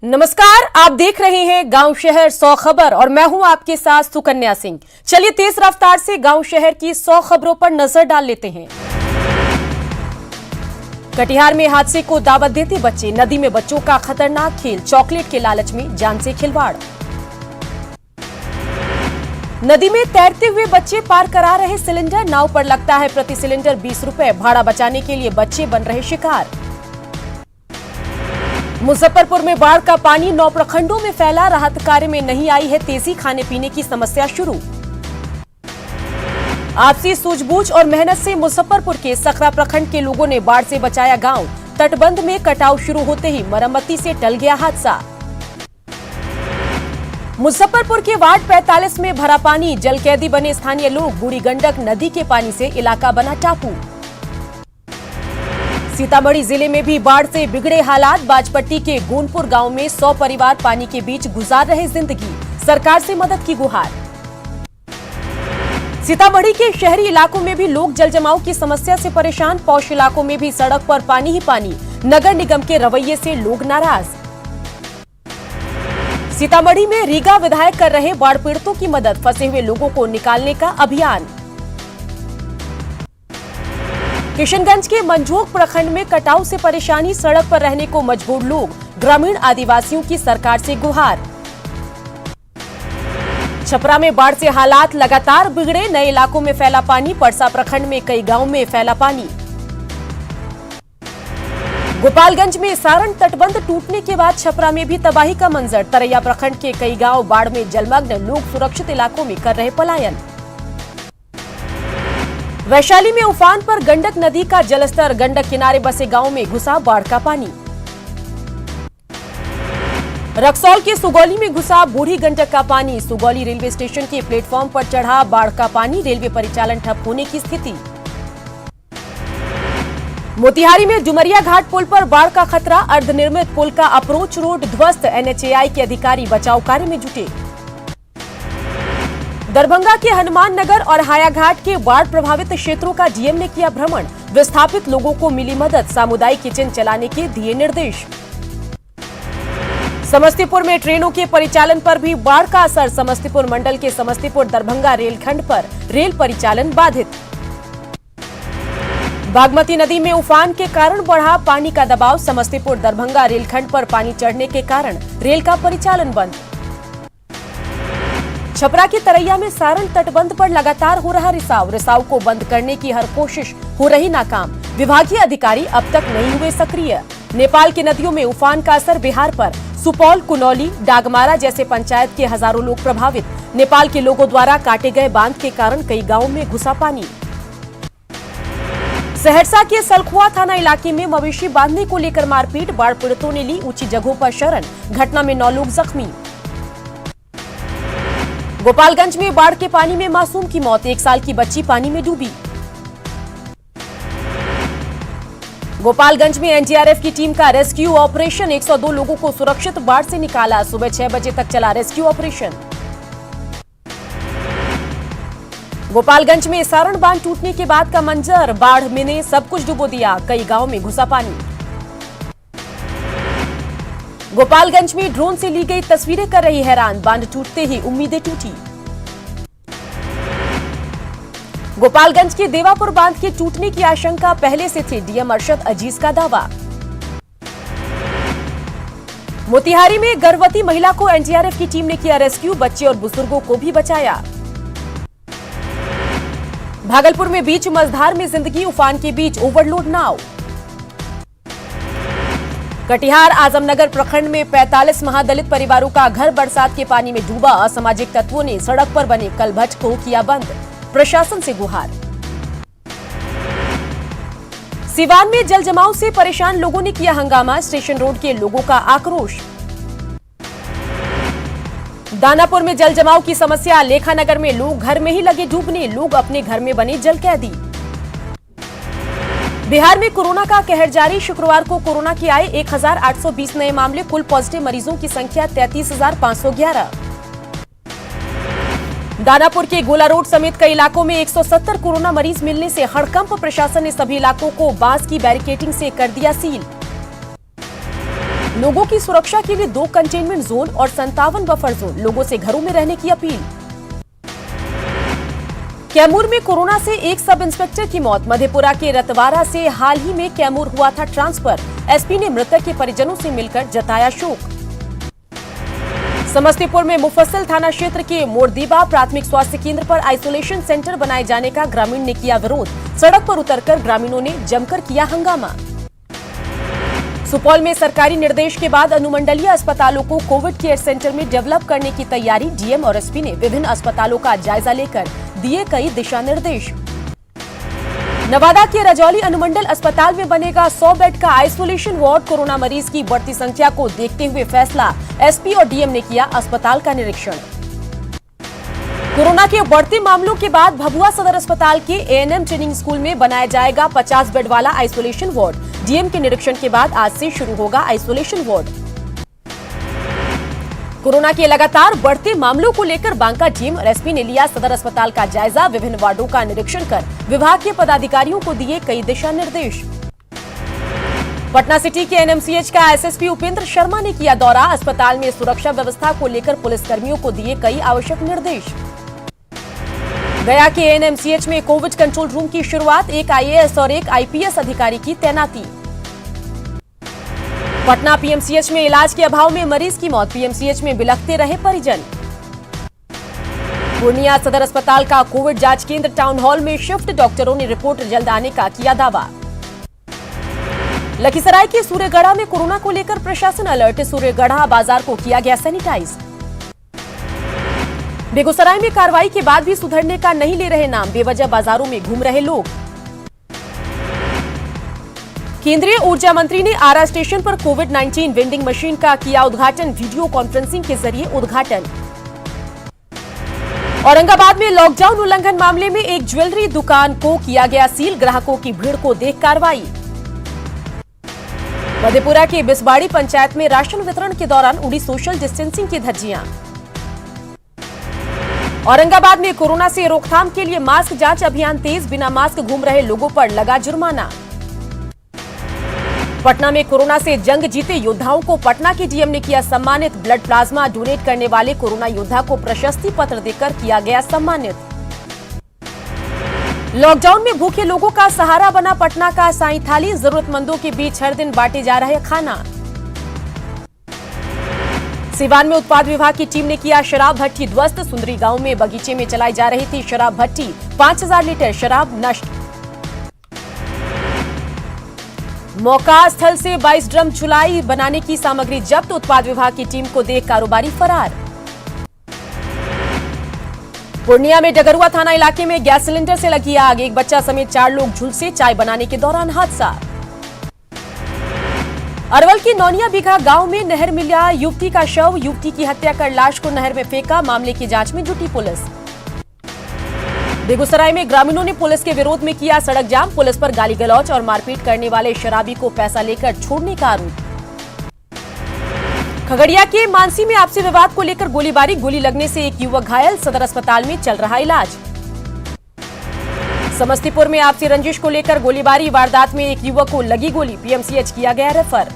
नमस्कार, आप देख रहे हैं गांव शहर 100 खबर और मैं हूं आपके साथ सुकन्या सिंह। चलिए तेज रफ्तार से गांव शहर की 100 खबरों पर नजर डाल लेते हैं। कटिहार में हादसे को दावत देते बच्चे, नदी में बच्चों का खतरनाक खेल, चॉकलेट के लालच में जान से खिलवाड़। नदी में तैरते हुए बच्चे पार करा रहे सिलेंडर, नाव पर लगता है प्रति सिलेंडर 20 रुपए, भाड़ा बचाने के लिए बच्चे बन रहे शिकार। मुजफ्फरपुर में बाढ़ का पानी 9 प्रखंडों में फैला, राहत कार्य में नहीं आई है तेजी, खाने पीने की समस्या शुरू। आपसी सूझबूझ और मेहनत से मुजफ्फरपुर के सकरा प्रखंड के लोगों ने बाढ़ से बचाया गांव, तटबंध में कटाव शुरू होते ही मरम्मती से टल गया हादसा। मुजफ्फरपुर के वार्ड 45 में भरा पानी, जल कैदी बने स्थानीय लोग, बूढ़ी गंडक नदी के पानी से इलाका बना टापू। सीतामढ़ी जिले में भी बाढ़ से बिगड़े हालात, बाजपट्टी के गोनपुर गांव में 100 परिवार पानी के बीच गुजार रहे जिंदगी, सरकार से मदद की गुहार। सीतामढ़ी के शहरी इलाकों में भी लोग जलजमाव की समस्या से परेशान, पौष इलाकों में भी सड़क पर पानी ही पानी, नगर निगम के रवैये से लोग नाराज। सीतामढ़ी में रीगा विधायक कर रहे बाढ़ पीड़ितों की मदद, फंसे हुए लोगों को निकालने का अभियान। किशनगंज के मंझोक प्रखंड में कटाव से परेशानी, सड़क पर रहने को मजबूर लोग, ग्रामीण आदिवासियों की सरकार से गुहार। छपरा में बाढ़ से हालात लगातार बिगड़े, नए इलाकों में फैला पानी, परसा प्रखंड में कई गांवों में फैला पानी। गोपालगंज में सारण तटबंध टूटने के बाद छपरा में भी तबाही का मंजर, तरैया प्रखंड के कई गांव बाढ़ में जलमग्न, लोग सुरक्षित इलाकों में कर रहे पलायन। वैशाली में उफान पर गंडक नदी का जलस्तर, गंडक किनारे बसे गांव में घुसा बाढ़ का पानी। रक्सौल के सुगौली में घुसा बूढ़ी गंडक का पानी, सुगौली रेलवे स्टेशन के प्लेटफॉर्म पर चढ़ा बाढ़ का पानी, रेलवे परिचालन ठप होने की स्थिति। मोतिहारी में डुमरिया घाट पुल पर बाढ़ का खतरा, अर्धनिर्मित पुल का अप्रोच रोड ध्वस्त, NHAI के अधिकारी बचाव कार्य में जुटे। दरभंगा के हनुमान नगर और हायाघाट के बाढ़ प्रभावित क्षेत्रों का डीएम ने किया भ्रमण, विस्थापित लोगों को मिली मदद, सामुदायिक किचन चलाने के दिए निर्देश। समस्तीपुर में ट्रेनों के परिचालन पर भी बाढ़ का असर, समस्तीपुर मंडल के समस्तीपुर दरभंगा रेलखंड पर रेल परिचालन बाधित। बागमती नदी में उफान के कारण बढ़ा पानी का दबाव, समस्तीपुर दरभंगा रेलखंड पर पानी चढ़ने के कारण रेल का परिचालन बंद। छपरा की तरैया में सारण तटबंध पर लगातार हो रहा रिसाव को बंद करने की हर कोशिश हो रही नाकाम, विभागीय अधिकारी अब तक नहीं हुए सक्रिय। नेपाल की नदियों में उफान का असर बिहार पर, सुपौल, कुनौली, डागमारा जैसे पंचायत के हजारों लोग प्रभावित, नेपाल के लोगों द्वारा काटे गए बांध के कारण कई गांवों में घुसा पानी। सहरसा के सलखुआ थाना इलाके में मवेशी बांधने को लेकर मारपीट, बाढ़ पीड़ितों ने ली ऊंची जगहों पर शरण, घटना में 9 लोग जख्मी। गोपालगंज में बाढ़ के पानी में मासूम की मौत, 1 साल की बच्ची पानी में डूबी। गोपालगंज में एनडीआरएफ की टीम का रेस्क्यू ऑपरेशन, 102 लोगों को सुरक्षित बाढ़ से निकाला, सुबह 6 बजे तक चला रेस्क्यू ऑपरेशन। गोपालगंज में सारण बांध टूटने के बाद का मंजर, बाढ़ में ने सब कुछ डुबो दिया, कई गांवों में घुसा पानी। गोपालगंज में ड्रोन से ली गई तस्वीरें कर रही हैरान, बांध टूटते ही उम्मीदें टूटी। गोपालगंज के देवापुर बांध के टूटने की आशंका पहले से थी, डीएम अरशद अजीज का दावा। मोतिहारी में गर्भवती महिला को एनडीआरएफ की टीम ने किया रेस्क्यू, बच्चे और बुजुर्गों को भी बचाया। भागलपुर में बीच मझधार में जिंदगी, उफान के बीच ओवरलोड नाव। कटिहार आजमनगर प्रखंड में 45 महादलित परिवारों का घर बरसात के पानी में डूबा, असामाजिक तत्वों ने सड़क पर बने कलभट को किया बंद, प्रशासन से गुहार। सिवान में जल जमाव से परेशान लोगों ने किया हंगामा, स्टेशन रोड के लोगों का आक्रोश। दानापुर में जल जमाव की समस्या, लेखानगर में लोग घर में ही लगे डूबने, लोग अपने घर में बने जल कैदी। बिहार में कोरोना का कहर जारी, शुक्रवार को कोरोना के आए 1820 नए मामले, कुल पॉजिटिव मरीजों की संख्या 33,511। दानापुर के गोला रोड समेत कई इलाकों में 170 कोरोना मरीज मिलने से हड़कंप, प्रशासन ने सभी इलाकों को बांस की बैरिकेडिंग से कर दिया सील। लोगों की सुरक्षा के लिए 2 कंटेनमेंट जोन और 57 बफर जोन, लोगों से घरों में रहने की अपील। कैमूर में कोरोना से एक सब इंस्पेक्टर की मौत। मधेपुरा के रतवारा से हाल ही में कैमूर हुआ था ट्रांसफर। एसपी ने मृतक के परिजनों से मिलकर जताया शोक। समस्तीपुर में मुफस्सिल थाना क्षेत्र के मोरदीबा प्राथमिक स्वास्थ्य केंद्र पर आइसोलेशन सेंटर बनाए जाने का ग्रामीण ने किया विरोध। सड़क पर उतरकर ग्रामीणों ने जमकर किया हंगामा। सुपौल में सरकारी निर्देश के बाद अनुमंडलीय अस्पतालों को कोविड केयर सेंटर में डेवलप करने की तैयारी। डीएम और एसपी ने विभिन्न अस्पतालों का जायजा लेकर दिए कई दिशा निर्देश। नवादा के रजौली अनुमंडल अस्पताल में बनेगा 100 बेड का आइसोलेशन वार्ड। कोरोना मरीज की बढ़ती संख्या को देखते हुए फैसला। एसपी और डीएम ने किया अस्पताल का निरीक्षण। कोरोना के बढ़ते मामलों के बाद भभुआ सदर अस्पताल के एएनएम ट्रेनिंग स्कूल में बनाया जाएगा 50 बेड वाला आइसोलेशन वार्ड। डीएम के निरीक्षण के बाद आज से शुरू होगा आइसोलेशन वार्ड। कोरोना के लगातार बढ़ते मामलों को लेकर बांका डीएम और एसपी ने लिया सदर अस्पताल का जायजा। विभिन्न वार्डों का निरीक्षण कर विभाग के पदाधिकारियों को दिए कई दिशा निर्देश। पटना सिटी के एनएमसीएच का एसएसपी उपेंद्र शर्मा ने किया दौरा। अस्पताल में सुरक्षा व्यवस्था को लेकर पुलिसकर्मियों को दिए कई आवश्यक निर्देश। गया के एनएमसीएच में कोविड कंट्रोल रूम की शुरुआत। एक आईएएस और एक आईपीएस अधिकारी की तैनाती। पटना पीएमसीएच में इलाज के अभाव में मरीज की मौत। पीएमसीएच में बिलखते रहे परिजन। पूर्णिया सदर अस्पताल का कोविड जांच केंद्र टाउन हॉल में शिफ्ट। डॉक्टरों ने रिपोर्ट जल्द आने का किया दावा। लखीसराय के सूर्यगढ़ा में कोरोना को लेकर प्रशासन अलर्ट। सूर्यगढ़ा बाजार को किया गया सैनिटाइज। बेगूसराय में कार्रवाई के बाद भी सुधरने का नहीं ले रहे नाम। बेवजह बाजारों में घूम रहे लोग। केंद्रीय ऊर्जा मंत्री ने आरा स्टेशन पर कोविड-19 वेंडिंग मशीन का किया उद्घाटन। वीडियो कॉन्फ्रेंसिंग के जरिए उद्घाटन। औरंगाबाद में लॉकडाउन उल्लंघन मामले में एक ज्वेलरी दुकान को किया गया सील। ग्राहकों की भीड़ को देख कार्रवाई। मधेपुरा के बिसबाड़ी पंचायत में राशन वितरण के दौरान उड़ी सोशल डिस्टेंसिंग की धज्जियां। औरंगाबाद में कोरोना से रोकथाम के लिए मास्क जांच अभियान तेज। बिना मास्क घूम रहे लोगों पर लगा जुर्माना। पटना में कोरोना से जंग जीते योद्धाओं को पटना के डीएम ने किया सम्मानित। ब्लड प्लाज्मा डोनेट करने वाले कोरोना योद्धा को प्रशस्ति पत्र देकर किया गया सम्मानित। लॉकडाउन में भूखे लोगों का सहारा बना पटना का साईं थाली। जरूरतमंदों के बीच हर दिन बांटे जा रहे खाना। सिवान में उत्पाद विभाग की टीम ने किया शराब भट्टी ध्वस्त। सुंदरी गांव में बगीचे में चलाई जा रही थी शराब भट्टी। 5000 लीटर शराब नष्ट। मौका स्थल से 22 ड्रम चुलाई बनाने की सामग्री जब्त। उत्पाद विभाग की टीम को देख कारोबारी फरार। पूर्णिया में डगरुआ थाना इलाके में गैस सिलेंडर से लगी आग। एक बच्चा समेत 4 लोग झुलसे। चाय बनाने के दौरान हादसा। अरवल के नौनिया बीघा गांव में नहर मिला युवती का शव। युवती की हत्या कर लाश को नहर में फेंका। मामले की जांच में जुटी पुलिस। बेगूसराय में ग्रामीणों ने पुलिस के विरोध में किया सड़क जाम। पुलिस पर गाली गलौज और मारपीट करने वाले शराबी को पैसा लेकर छोड़ने का आरोप। खगड़िया के मानसी में आपसी विवाद को लेकर गोलीबारी। गोली लगने से एक युवक घायल। सदर अस्पताल में चल रहा इलाज। समस्तीपुर में आपसी रंजिश को लेकर गोलीबारी। वारदात में एक युवक को लगी गोली। पीएमसीएच किया गया रेफर।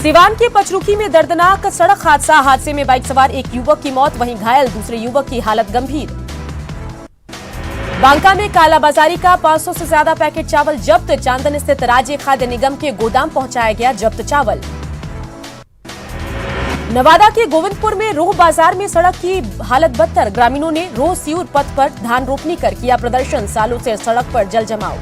सिवान के पचरुखी में दर्दनाक सड़क हादसा। हादसे में बाइक सवार एक युवक की मौत, वहीं घायल दूसरे युवक की हालत गंभीर। बांका में कालाबाजारी का 500 से ज्यादा पैकेट चावल जब्त। चांदन स्थित राज्य खाद्य निगम के गोदाम पहुंचाया गया जब्त चावल। नवादा के गोविंदपुर में रोह बाजार में सड़क की हालत बदतर। ग्रामीणों ने रोह सियूर पथ पर धान रोपनी कर किया प्रदर्शन। सालों से सड़क पर जल जमाव।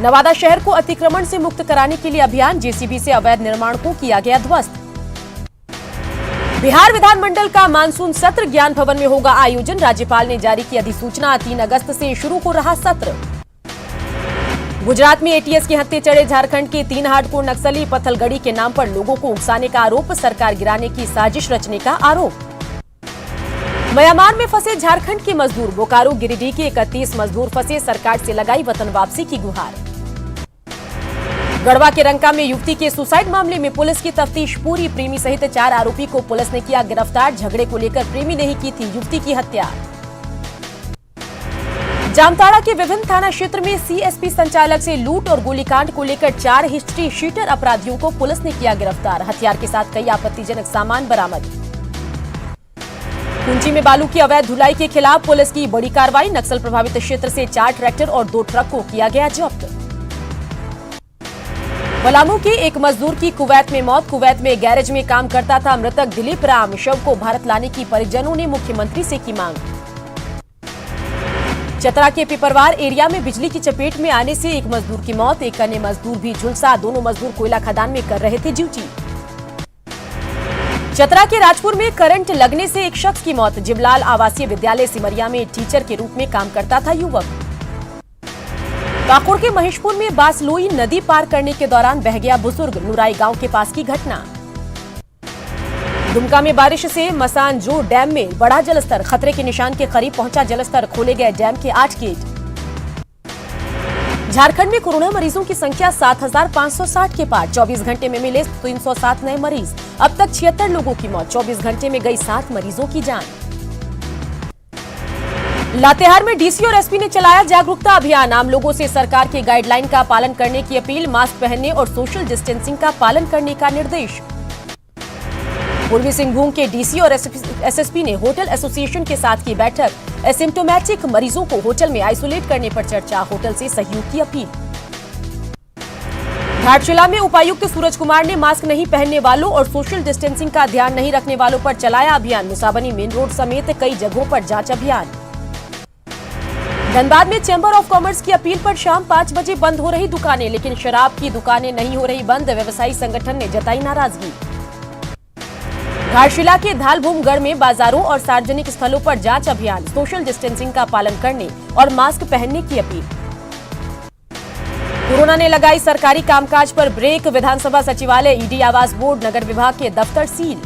नवादा शहर को अतिक्रमण से मुक्त कराने के लिए अभियान। जेसीबी से अवैध निर्माण को किया गया ध्वस्त। बिहार विधानमंडल का मानसून सत्र ज्ञान भवन में होगा आयोजन। राज्यपाल ने जारी की अधिसूचना। 3 अगस्त से शुरू हो रहा सत्र। गुजरात में एटीएस के हत्थे चढ़े झारखंड के 3 हार्डकोर नक्सली। पत्थलगड़ी के नाम पर लोगों को उकसाने का आरोप। सरकार गिराने की साजिश रचने का आरोप। म्यांमार में फंसे झारखंड के मजदूर। बोकारो गिरिडीह के 31 मजदूर फंसे। सरकार से लगाई वतन वापसी की गुहार। गढ़वा के रंका में युवती के सुसाइड मामले में पुलिस की तफ्तीश पूरी। प्रेमी सहित 4 आरोपी को पुलिस ने किया गिरफ्तार। झगड़े को लेकर प्रेमी ने ही की थी युवती की हत्या। जामताड़ा के विभिन्न थाना क्षेत्र में सीएसपी संचालक से लूट और गोलीकांड को लेकर 4 हिस्ट्री शीटर अपराधियों को पुलिस ने किया गिरफ्तार। हथियार के साथ कई आपत्तिजनक सामान बरामद। कुंची में बालू की अवैध ढुलाई के खिलाफ पुलिस की बड़ी कार्रवाई। नक्सल प्रभावित क्षेत्र से 4 ट्रैक्टर और 2 ट्रक को किया गया जब्त। पलामू के एक मजदूर की कुवैत में मौत। कुवैत में गैरेज में काम करता था मृतक दिलीप राम। शव को भारत लाने की परिजनों ने मुख्यमंत्री से की मांग। चतरा के पिपरवार एरिया में बिजली की चपेट में आने से एक मजदूर की मौत। एक अन्य मजदूर भी झुलसा। दोनों मजदूर कोयला खदान में कर रहे थे ड्यूटी। चतरा के राजपुर में करंट लगने से एक शख्स की मौत। जिवलाल आवासीय विद्यालय सिमरिया में टीचर के रूप में काम करता था युवक। पाकुड़ के महेशपुर में बासलोई नदी पार करने के दौरान बह गया बुजुर्ग। नुराई गांव के पास की घटना। दुमका में बारिश से मसानजोर डैम में बढ़ा जलस्तर। खतरे के निशान के करीब पहुंचा जलस्तर। खोले गए डैम के 8 गेट। झारखंड में कोरोना मरीजों की संख्या 7,560 के पार। 24 घंटे में मिले 307 नए मरीज। अब तक 76 लोगों की मौत। 24 घंटे में गई 7 मरीजों की जान। लातेहार में डीसी और एसपी ने चलाया जागरूकता अभियान। आम लोगों से सरकार के गाइडलाइन का पालन करने की अपील। मास्क पहनने और सोशल डिस्टेंसिंग का पालन करने का निर्देश। पूर्वी सिंहभूम के डीसी और एसएसपी ने होटल एसोसिएशन के साथ की बैठक। एसिम्प्टोमेटिक मरीजों को होटल में आइसोलेट करने पर चर्चा। होटल से सहयोग की अपील। घाटशिला में उपायुक्त सूरज कुमार ने मास्क नहीं पहनने वालों और सोशल डिस्टेंसिंग का ध्यान नहीं रखने वालों पर चलाया अभियान। मुसाबनी मेन रोड समेत कई जगहों पर जांच अभियान। धनबाद में चैंबर ऑफ कॉमर्स की अपील पर शाम 5 बजे बंद हो रही दुकानें। लेकिन शराब की दुकानें नहीं हो रही बंद। व्यवसायी संगठन ने जताई नाराजगी। घाटशिला के धालभूमगढ़ में बाजारों और सार्वजनिक स्थलों पर जांच अभियान। सोशल डिस्टेंसिंग का पालन करने और मास्क पहनने की अपील। कोरोना ने लगाई सरकारी कामकाज पर ब्रेक। विधानसभा सचिवालय, ईडी, आवास बोर्ड, नगर विभाग के दफ्तर सील।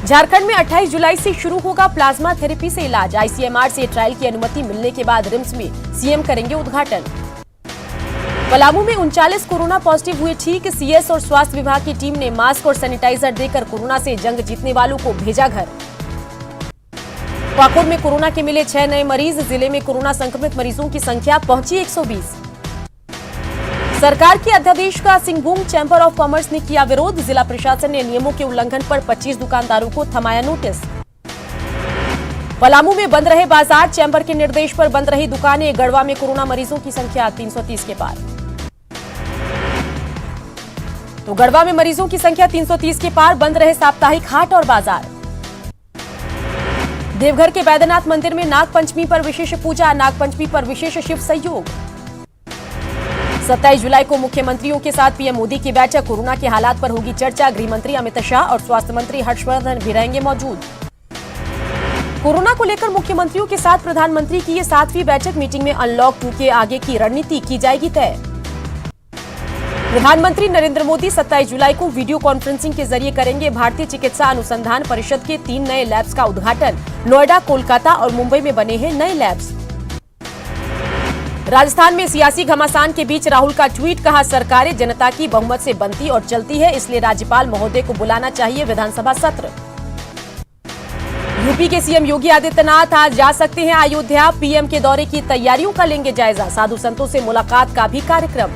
झारखंड में 28 जुलाई से शुरू होगा प्लाज्मा थेरेपी से इलाज। आईसीएमआर से ट्रायल की अनुमति मिलने के बाद रिम्स में सीएम करेंगे उद्घाटन। पलामू में 39 कोरोना पॉजिटिव हुए ठीक। सीएस और स्वास्थ्य विभाग की टीम ने मास्क और सैनिटाइजर देकर कोरोना से जंग जीतने वालों को भेजा घर। पाकुड़ में कोरोना के मिले 6 नए मरीज। जिले में कोरोना संक्रमित मरीजों की संख्या पहुंची 120। सरकार के अध्यादेश का सिंहभूम चैंबर ऑफ कॉमर्स ने किया विरोध। जिला प्रशासन ने नियमों के उल्लंघन पर 25 दुकानदारों को थमाया नोटिस। पलामू में बंद रहे बाजार। चैंबर के निर्देश पर बंद रही दुकानें। गढ़वा में कोरोना मरीजों की संख्या 330 के पार। तो गढ़वा में मरीजों की संख्या 330 के पार। बंद रहे साप्ताहिक हाट और बाजार। देवघर के बैद्यनाथ मंदिर में नागपंचमी पर विशेष पूजा। नागपंचमी पर विशेष शिव सहयोग। 27 जुलाई को मुख्यमंत्रियों के साथ पीएम मोदी की बैठक। कोरोना के हालात पर होगी चर्चा। गृह मंत्री अमित शाह और स्वास्थ्य मंत्री हर्षवर्धन भी रहेंगे मौजूद। कोरोना को लेकर मुख्यमंत्रियों के साथ प्रधानमंत्री की ये 7वीं बैठक। मीटिंग में अनलॉक 2 के आगे की रणनीति की जाएगी तय। प्रधानमंत्री नरेंद्र मोदी 27 जुलाई को वीडियो कॉन्फ्रेंसिंग के जरिए करेंगे भारतीय चिकित्सा अनुसंधान परिषद के 3 नए लैब्स का उद्घाटन। नोएडा, कोलकाता और मुंबई में बने हैं नए लैब्स। राजस्थान में सियासी घमासान के बीच राहुल का ट्वीट। कहा, सरकारें जनता की बहुमत से बनती और चलती है, इसलिए राज्यपाल महोदय को बुलाना चाहिए विधानसभा सत्र। यूपी के सीएम योगी आदित्यनाथ आज जा सकते हैं अयोध्या। पीएम के दौरे की तैयारियों का लेंगे जायजा। साधु संतों से मुलाकात का भी कार्यक्रम।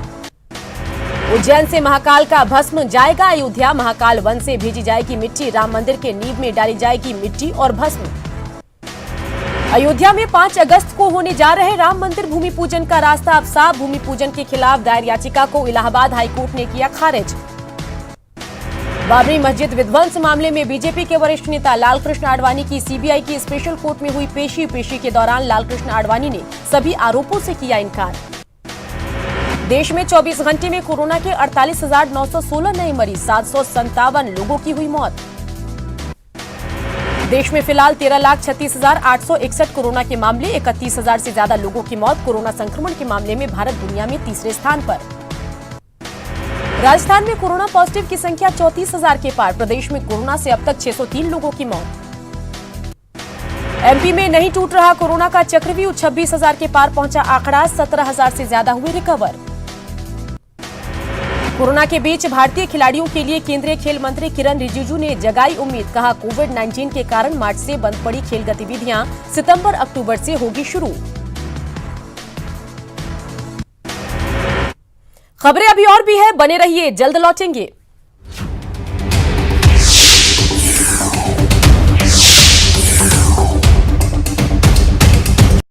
उज्जैन से महाकाल का भस्म जाएगा अयोध्या। महाकाल वन से भेजी जाएगी मिट्टी। राम मंदिर के नींव में डाली जाएगी मिट्टी और भस्म। अयोध्या में 5 अगस्त को होने जा रहे राम मंदिर भूमि पूजन का रास्ता अब साफ। भूमि पूजन के खिलाफ दायर याचिका को इलाहाबाद हाईकोर्ट ने किया खारिज। बाबरी मस्जिद विध्वंस मामले में बीजेपी के वरिष्ठ नेता लालकृष्ण आडवाणी की सीबीआई की स्पेशल कोर्ट में हुई पेशी के दौरान लालकृष्ण आडवाणी ने सभी आरोपों से किया इनकार। देश में 24 घंटे में कोरोना के 48,916 नए मरीज। 757 लोगों की हुई मौत। देश में फिलहाल 13,36,861 कोरोना के मामले। 31,000 से ज्यादा लोगों की मौत। कोरोना संक्रमण के मामले में भारत दुनिया में तीसरे स्थान पर। राजस्थान में कोरोना पॉजिटिव की संख्या 34,000 के पार। प्रदेश में कोरोना से अब तक 603 लोगों की मौत। एमपी में नहीं टूट रहा कोरोना का चक्रव्यूह। 26,000 के पार पहुंचा आंकड़ा। 17,000 से ज्यादा हुए रिकवर। कोरोना के बीच भारतीय खिलाड़ियों के लिए केंद्रीय खेल मंत्री किरण रिजिजू ने जगाई उम्मीद। कहा, कोविड-19 के कारण मार्च से बंद पड़ी खेल गतिविधियां सितंबर-अक्टूबर से होगी शुरू। खबरें अभी और भी है, बने रहिए, जल्द लौटेंगे।